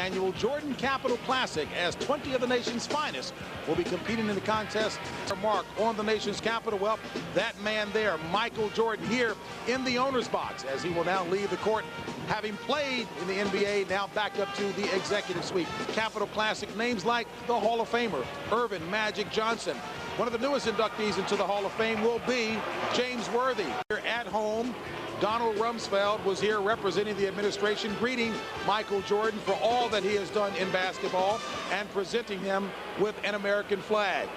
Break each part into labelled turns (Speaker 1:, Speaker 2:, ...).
Speaker 1: annual Jordan Capital Classic, as 20 of the nation's finest will be competing in the contest. Mark on the nation's capital. Well, that man there, Michael Jordan, here in the owner's box, as he will now leave the court, having played in the NBA, now back up to the executive suite. Capital Classic names like the Hall of Famer Irvin Magic Johnson. One of the newest inductees into the Hall of Fame will be James Worthy. Here at home, Donald Rumsfeld was here representing the administration, greeting Michael Jordan for all that he has done in basketball and presenting him with an American flag.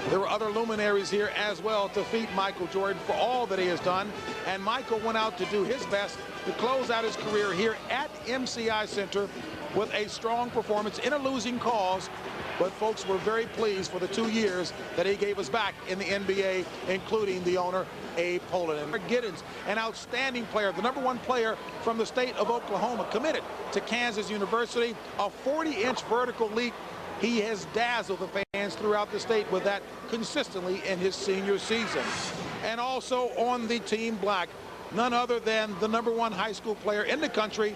Speaker 1: There were other luminaries here as well to feed Michael Jordan for all that he has done, and Michael went out to do his best to close out his career here at MCI Center with a strong performance in a losing cause. But folks were very pleased for the 2 years that he gave us back in the NBA, including the owner, Abe Pollin. And Giddens, an outstanding player, the #1 player from the state of Oklahoma, committed to Kansas University, a 40-inch vertical leap. He has dazzled the fans throughout the state with that consistently in his senior season. And also on the team black, none other than the #1 high school player in the country,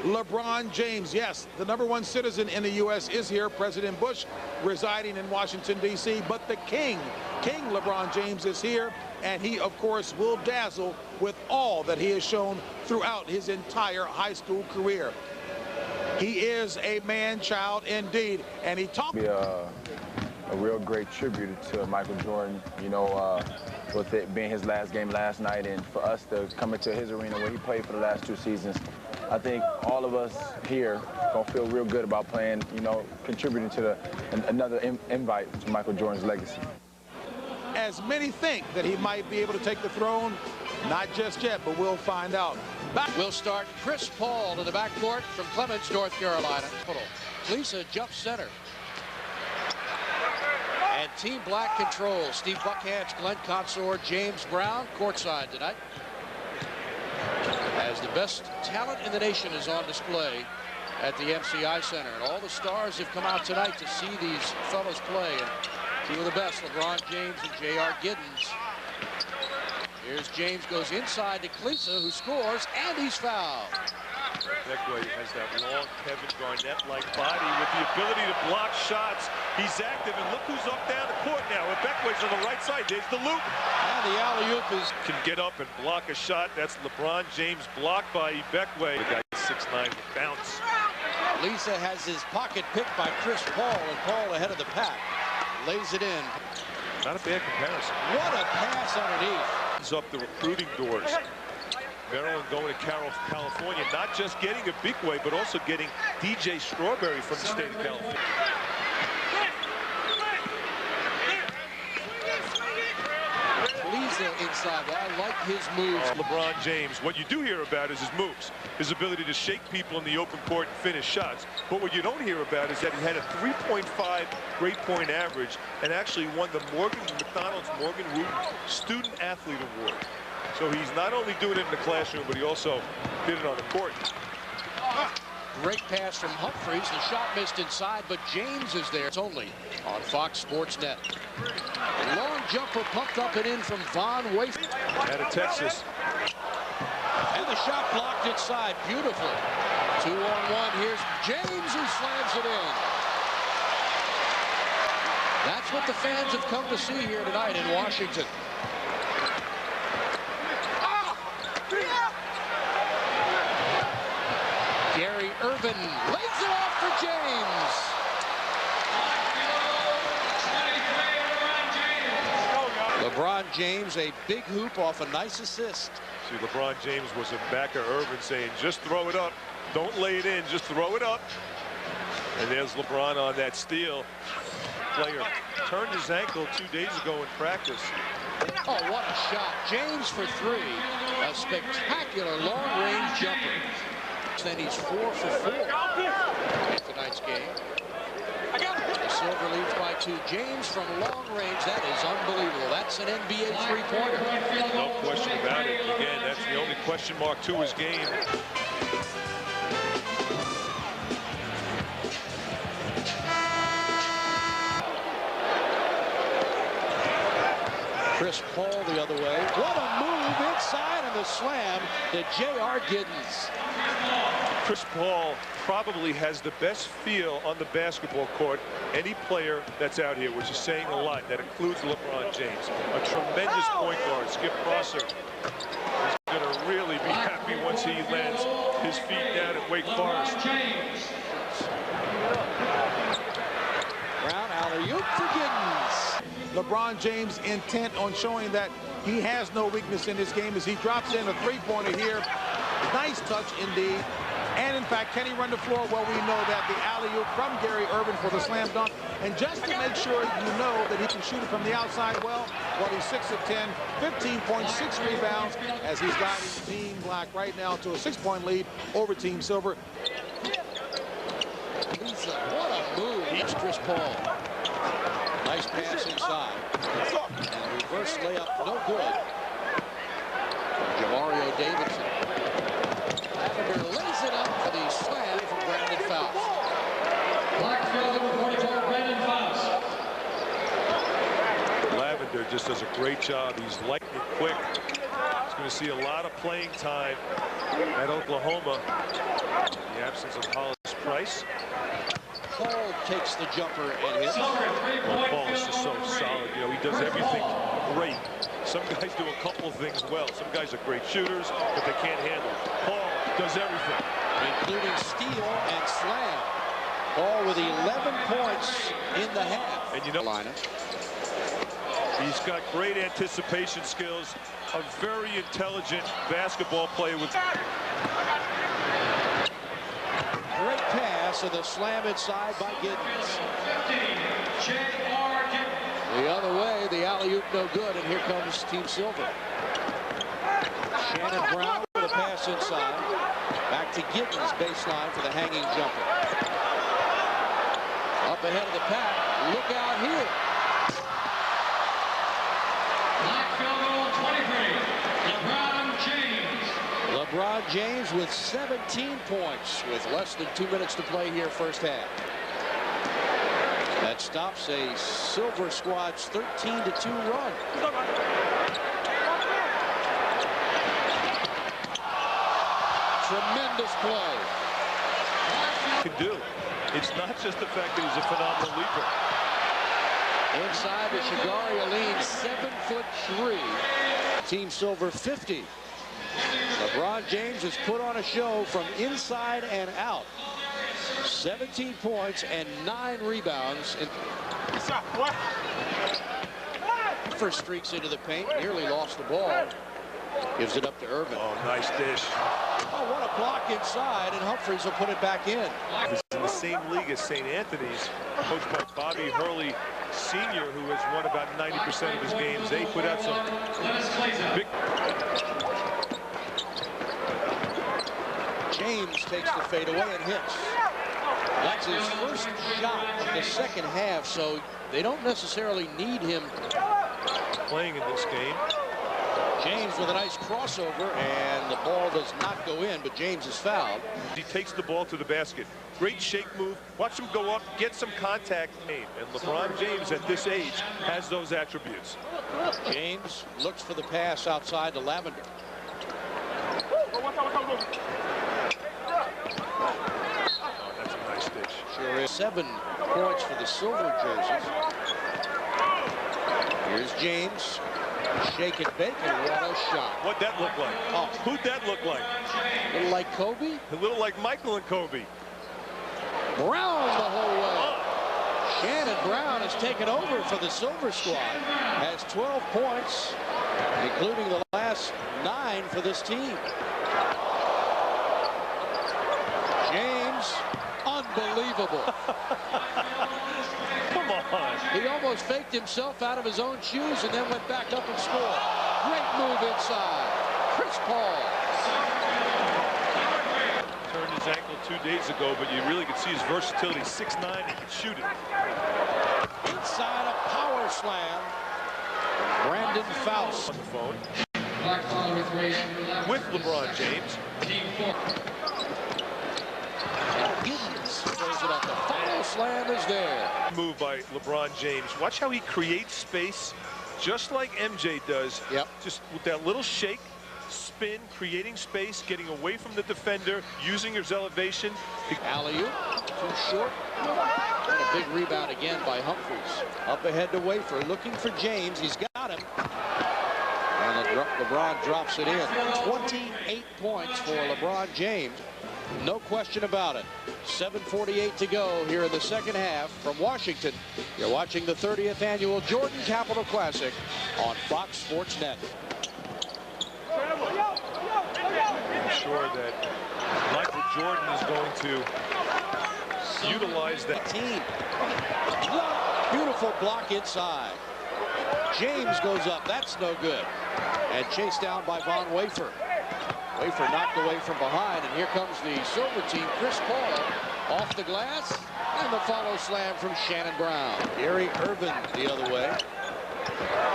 Speaker 1: LeBron James. Yes, the #1 citizen in the U.S. is here, President Bush, residing in Washington, D.C., but the King LeBron James is here, and he, of course, will dazzle with all that he has shown throughout his entire high school career. He is a man-child indeed, and he talked...
Speaker 2: A real great tribute to Michael Jordan, you know, with it being his last game last night, and for us to come into his arena where he played for the last 2 seasons. I think all of us here gonna feel real good about playing, you know, contributing to another invite to Michael Jordan's legacy.
Speaker 1: As many think that he might be able to take the throne, not just yet, but we'll find out.
Speaker 3: We'll start Chris Paul in the backcourt from Clements, North Carolina. Lisa jumps center. And Team Black controls. Steve Buckhantz, Glenn Consor, James Brown courtside tonight, as the best talent in the nation is on display at the MCI Center. And all the stars have come out tonight to see these fellows play. And two of the best, LeBron James and J.R. Giddens. Here's James, goes inside to Klisa, who scores, and he's fouled.
Speaker 4: Beckway has that long Kevin Garnett-like body with the ability to block shots. He's active, and look who's up down the court now. And Beckway's on the right side. There's the loop.
Speaker 3: And the alley-oop is...
Speaker 4: Can get up and block a shot. That's LeBron James blocked by Beckway. The guy 6'9" bounce.
Speaker 3: Lisa has his pocket picked by Chris Paul, and Paul ahead of the pack. Lays it in.
Speaker 4: Not a bad comparison.
Speaker 3: What a pass underneath.
Speaker 4: He's up the recruiting doors. Maryland going to California, not just getting a big way, but also getting DJ Strawberry from the state of California.
Speaker 3: Lisa inside. I like his moves.
Speaker 4: LeBron James, what you do hear about is his moves, his ability to shake people in the open court and finish shots. But what you don't hear about is that he had a 3.5 grade point average and actually won the McDonald's Morgan Wooten Student Athlete Award. So he's not only doing it in the classroom, but he also did it on the court.
Speaker 3: Great pass from Humphries. The shot missed inside, but James is there. It's only on Fox Sports Net. Long jumper pumped up and in from Von Wafer.
Speaker 4: Out of Texas.
Speaker 3: And the shot blocked inside. Beautiful. 2-on-1. Here's James, who slams it in. That's what the fans have come to see here tonight in Washington. Gary Irvin lays it off for James. LeBron James, a big hoop off a nice assist.
Speaker 4: See, LeBron James was in back of Irvin saying, just throw it up. Don't lay it in, just throw it up. And there's LeBron on that steal. Player turned his ankle 2 days ago in practice.
Speaker 3: Oh, what a shot. James for three. A spectacular long-range jumper. Then he's 4 for 4 in tonight's game. The Silver leads by 2. James from long range, that is unbelievable. That's an NBA three-pointer.
Speaker 4: No question about it. Again, that's the only question mark to his game.
Speaker 3: Chris Paul the other way. What a move inside, and the slam to J.R. Giddens.
Speaker 4: Chris Paul probably has the best feel on the basketball court any player that's out here, which is saying a lot. That includes LeBron James. A tremendous point guard. Skip Prosser is going to really be happy once he lands his feet down at Wake Forest.
Speaker 3: Brown alley-oop for Giddens.
Speaker 1: LeBron James intent on showing that he has no weakness in this game as he drops in a three-pointer here. Nice touch indeed. And in fact, can he run the floor? Well, we know that the alley-oop from Gary Irvin for the slam dunk. And just to make sure you know that he can shoot it from the outside well, he's 6 of 10, 15.6 rebounds as he's guiding Team Black right now to a 6-point lead over Team Silver.
Speaker 3: What a move. He's Chris Paul. Nice pass inside. And reverse layup, no good. Jamario Davidson. Lavender lays it up for the slam from Brandon Fouts.
Speaker 5: Black field number 44, Brandon Fouts.
Speaker 4: Lavender just does a great job. He's lightning quick. He's going to see a lot of playing time at Oklahoma in the absence of Hollis Price.
Speaker 3: Paul takes the jumper and hits.
Speaker 4: Well, Paul is just so solid. You know, he does everything great. Some guys do a couple of things well. Some guys are great shooters, but they can't handle it. Paul does everything,
Speaker 3: including steal and slam. Paul with 11 points in the half.
Speaker 4: And you know, he's got great anticipation skills. A very intelligent basketball player with
Speaker 3: great pass and the slam inside by Giddens. The other way, the alley-oop no good, and here comes Team Silver. Shannon Brown with a pass inside. Back to Giddens, baseline for the hanging jumper. Up ahead of the pack. Look out here.
Speaker 5: Black field goal 23, LeBron James.
Speaker 3: LeBron James with 17 points with less than 2 minutes to play here first half. That stops a Silver squad's 13-2 run. Tremendous play.
Speaker 4: can do. It's not just the fact that he's a phenomenal leaper.
Speaker 3: Inside the Shagari Aline, 7'3". Team Silver 50. LeBron James has put on a show from inside and out. 17 points and 9 rebounds. First streaks into the paint, nearly lost the ball. Gives it up to Irvin.
Speaker 4: Oh, nice dish.
Speaker 3: Oh, what a block inside, and Humphries will put it back in.
Speaker 4: He's in the same league as St. Anthony's, coached by Bobby Hurley Sr., who has won about 90% of his games. They put out some big...
Speaker 3: James takes the fadeaway and hits. That's his first shot of the second half, so they don't necessarily need him
Speaker 4: playing in this game.
Speaker 3: James with a nice crossover, and the ball does not go in, but James is fouled.
Speaker 4: He takes the ball to the basket. Great shake move. Watch him go up, get some contact. And LeBron James at this age has those attributes.
Speaker 3: James looks for the pass outside to Lavender.
Speaker 4: Oh, that's a nice dish.
Speaker 3: Sure is. 7 points for the Silver jerseys. Here's James. Shake and bake, and what a shot.
Speaker 4: What'd that look like?
Speaker 3: Oh.
Speaker 4: Who'd that look like?
Speaker 3: A little like Kobe?
Speaker 4: A little like Michael and Kobe.
Speaker 3: Brown the whole way. Shannon Brown has taken over for the Silver squad. Has 12 points, including the last 9 for this team. James, unbelievable.
Speaker 4: Come on.
Speaker 3: He almost faked himself out of his own shoes and then went back up and scored. Great move inside. Chris Paul.
Speaker 4: Turned his ankle 2 days ago, but you really could see his versatility. 6'9", he could shoot it.
Speaker 3: Inside a power slam. Brandon Fouts.
Speaker 4: On the phone.
Speaker 5: Black follower 3,
Speaker 4: With LeBron James.
Speaker 5: Team 4.
Speaker 3: Giddens throws it up. The final slam is there.
Speaker 4: Move by LeBron James. Watch how he creates space, just like MJ does.
Speaker 3: Yep.
Speaker 4: Just with that little shake, spin, creating space, getting away from the defender, using his elevation.
Speaker 3: Alley-oop, too short. And a big rebound again by Humphries. Up ahead to Wafer, looking for James. He's got him. And LeBron drops it in. 28 points for LeBron James. No question about it. 7:48 to go here in the second half from Washington. You're watching the 30th annual Jordan Capital Classic on Fox Sports Net.
Speaker 4: I'm sure that Michael Jordan is going to utilize that.
Speaker 3: Beautiful block inside. James goes up. That's no good. And chased down by Von Wafer. Wafer knocked away from behind, and here comes the Silver team. Chris Paul off the glass, and the follow slam from Shannon Brown. Gary Irvin the other way.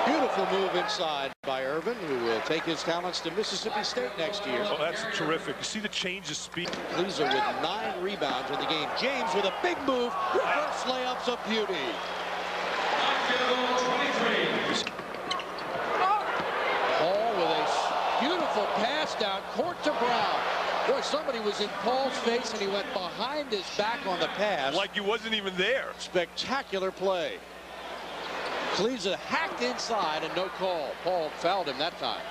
Speaker 3: Beautiful move inside by Irvin, who will take his talents to Mississippi State next year.
Speaker 4: Oh, that's terrific. You see the change of speed.
Speaker 3: Kleezer with 9 rebounds in the game. James with a big move. Reverse layups of beauty. Paul with a beautiful pass down court to Brown. Boy, somebody was in Paul's face, and he went behind his back on the pass.
Speaker 4: Like he wasn't even there.
Speaker 3: Spectacular play. Kleezer hacked inside and no call. Paul fouled him that time.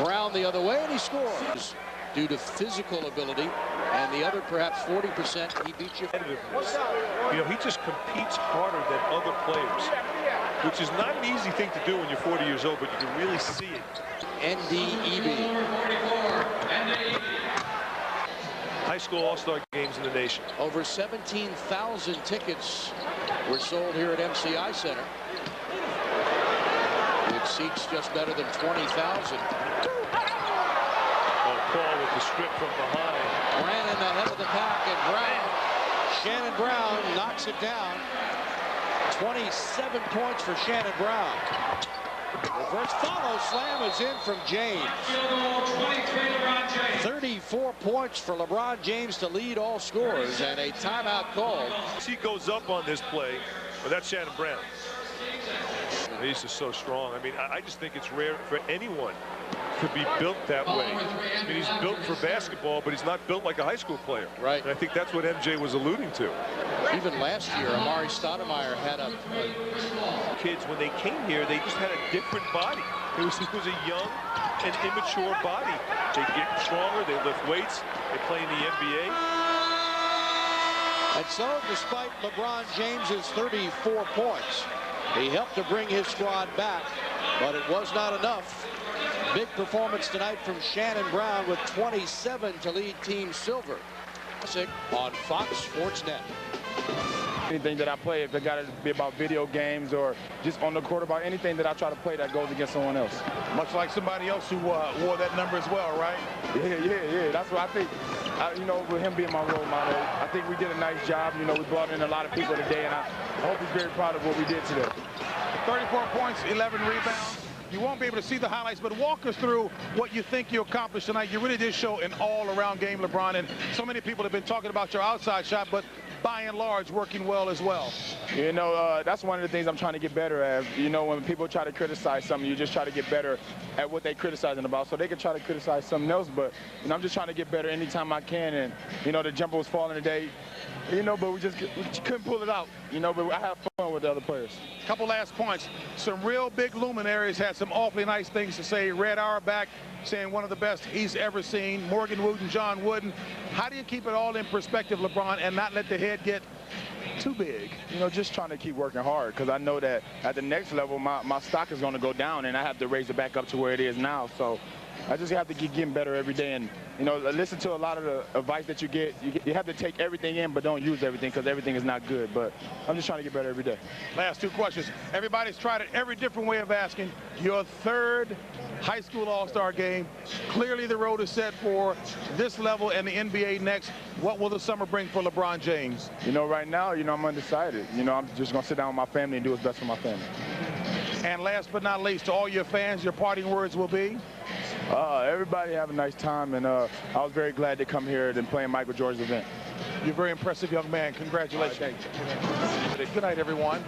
Speaker 3: Brown the other way, and he scores. Due to physical ability, and the other perhaps 40%, he beat you.
Speaker 4: You know, he just competes harder than other players, which is not an easy thing to do when you're 40 years old, but you can really see it.
Speaker 3: NDEB.
Speaker 4: High school all-star games in the nation.
Speaker 3: Over 17,000 tickets were sold here at MCI Center. It seats just better than 20,000.
Speaker 4: Paul with the strip from behind.
Speaker 3: Ran in the head of the pack, and Brown, Shannon Brown knocks it down. 27 points for Shannon Brown. Reverse follow slam is in from James. 34 points for LeBron James to lead all scorers, and a timeout called.
Speaker 4: He goes up on this play, but that's Shannon Brown. He's just so strong. I mean, I just think it's rare for anyone to be built that way. I mean, he's built for basketball, but he's not built like a high school player.
Speaker 3: Right.
Speaker 4: And I think that's what MJ was alluding to.
Speaker 3: Even last year, Amari Stoudemire had a
Speaker 4: kids, when they came here, they just had a different body. It was a young and immature body. They get stronger, they lift weights, they play in the NBA.
Speaker 3: And so, despite LeBron James's 34 points, he helped to bring his squad back, but it was not enough. Big performance tonight from Shannon Brown with 27 to lead Team Silver. On Fox Sports Net.
Speaker 2: Anything that I play, if it got to be about video games or just on the court, about anything that I try to play that goes against someone else.
Speaker 1: Much like somebody else who wore that number as well, right?
Speaker 2: Yeah. That's what I think. You know, with him being my role model, I think we did a nice job. You know, we brought in a lot of people today, and I hope he's very proud of what we did today.
Speaker 1: 34 points, 11 rebounds. You won't be able to see the highlights, but walk us through what you think you accomplished tonight. You really did show an all-around game, LeBron, and so many people have been talking about your outside shot, but by and large, working well as well.
Speaker 2: You know, that's one of the things I'm trying to get better at. You know, when people try to criticize something, you just try to get better at what they're criticizing about. So they can try to criticize something else, but, you know, I'm just trying to get better anytime I can. And, you know, the jumper was falling today, you know, but we couldn't pull it out, you know, but I have fun with the other players.
Speaker 1: Couple last points. Some real big luminaries had some awfully nice things to say. Red Auerbach saying one of the best he's ever seen. Morgan Wooten, John Wooden. How do you keep it all in perspective, LeBron, and not let the head get too big?
Speaker 2: You know, just trying to keep working hard, because I know that at the next level, my stock is going to go down, and I have to raise it back up to where it is now. So I just have to keep getting better every day, and, you know, listen to a lot of the advice that you get. You have to take everything in, but don't use everything, because everything is not good. But I'm just trying to get better every day.
Speaker 1: Last two questions. Everybody's tried it every different way of asking. Your third high school all-star game. Clearly the road is set for this level and the NBA next. What will the summer bring for LeBron James?
Speaker 2: You know, right now, you know, I'm undecided. You know, I'm just going to sit down with my family and do what's best for my family.
Speaker 1: And last but not least, to all your fans, your parting words will be?
Speaker 2: Everybody have a nice time, and I was very glad to come here and play in Michael Jordan's event.
Speaker 1: You're a very impressive young man. Congratulations.
Speaker 2: Right, thank you.
Speaker 1: Good night, everyone.